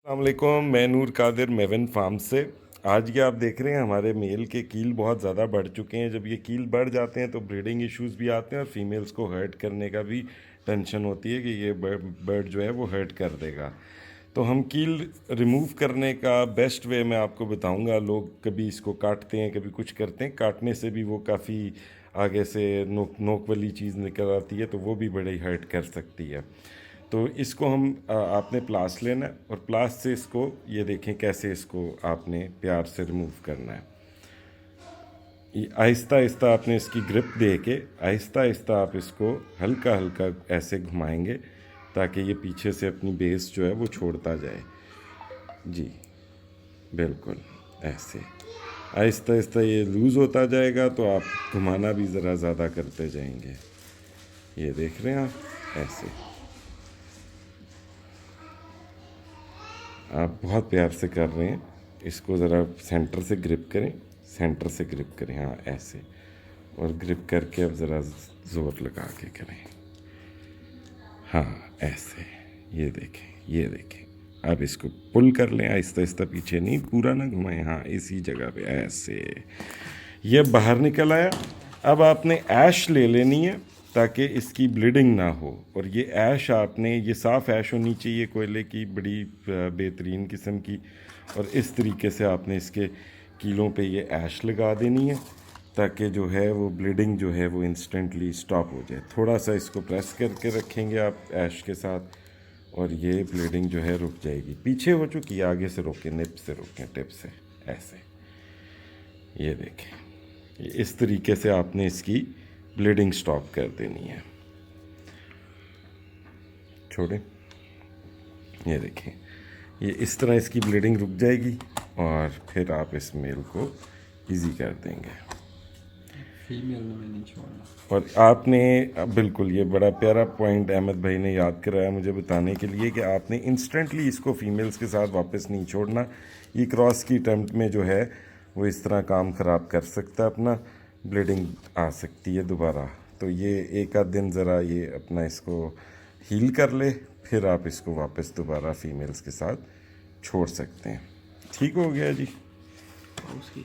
अस्सलामुअलैकुम, मैं नूर Qadir maven farm से। आज ये आप देख रहे हैं हमारे मेल के कील बहुत ज़्यादा बढ़ चुके हैं। जब ये कील बढ़ जाते हैं तो ब्रीडिंग इश्यूज़ भी आते हैं और फीमेल्स को हर्ट करने का भी टेंशन होती है कि ये बर्ड जो है वो हर्ट कर देगा। तो हम कील रिमूव करने का बेस्ट वे मैं आपको बताऊंगा। लोग कभी इसको काटते हैं, कभी कुछ करते हैं। काटने से भी वो काफ़ी आगे से नोक नोक वाली चीज़ निकल आती है, तो वो भी बड़ी हर्ट कर सकती है। तो इसको हम आपने प्लास लेना है और प्लास से इसको ये देखें कैसे इसको आपने प्यार से रिमूव करना है। आहिस्ता आहिस्ता आपने इसकी ग्रिप दे के आहिस्ता आहिस्ता आप इसको हल्का हल्का ऐसे घुमाएंगे ताकि ये पीछे से अपनी बेस जो है वो छोड़ता जाए। जी बिल्कुल ऐसे आहिस्ता आहिस्ता ये लूज़ होता जाएगा, तो आप घुमाना भी ज़रा ज़्यादा करते जाएंगे। ये देख रहे हैं आप, ऐसे आप बहुत प्यार से कर रहे हैं। इसको ज़रा सेंटर से ग्रिप करें, सेंटर से ग्रिप करें, हाँ ऐसे, और ग्रिप करके अब ज़रा ज़ोर लगा के करें, हाँ ऐसे। ये देखें, ये देखें। अब इसको पुल कर लें आहिस्ता आहिस्ता, पीछे नहीं, पूरा ना घुमाएं, हाँ इसी जगह पे ऐसे। ये बाहर निकल आया। अब आपने ऐश ले लेनी है ताकि इसकी ब्लीडिंग ना हो। और ये ऐश आपने, ये साफ़ ऐश होनी चाहिए कोयले की, बड़ी बेहतरीन किस्म की। और इस तरीके से आपने इसके कीलों पे ये ऐश लगा देनी है ताकि जो है वो ब्लीडिंग जो है वो इंस्टेंटली स्टॉप हो जाए। थोड़ा सा इसको प्रेस करके रखेंगे आप ऐश के साथ और ये ब्लीडिंग जो है रुक जाएगी। पीछे हो चुकी है, आगे से रोकें, निप से रोकें, टिप से, ऐसे। ये देखें, इस तरीके से आपने इसकी ब्लीडिंग स्टॉप कर देनी है। छोड़ें, ये देखें, ये इस तरह इसकी ब्लीडिंग रुक जाएगी और फिर आप इस मेल को इजी कर देंगे। फीमेल में नहीं छोड़ना। और आपने बिल्कुल, ये बड़ा प्यारा पॉइंट अहमद भाई ने याद कराया मुझे बताने के लिए कि आपने इंस्टेंटली इसको फीमेल्स के साथ वापस नहीं छोड़ना। ये क्रॉस की अटैम्प्ट में जो है वो इस तरह काम ख़राब कर सकता है, अपना ब्लीडिंग आ सकती है दोबारा। तो ये एक आध दिन ज़रा ये अपना इसको हील कर ले, फिर आप इसको वापस दोबारा फीमेल्स के साथ छोड़ सकते हैं। ठीक हो गया जी। उसकी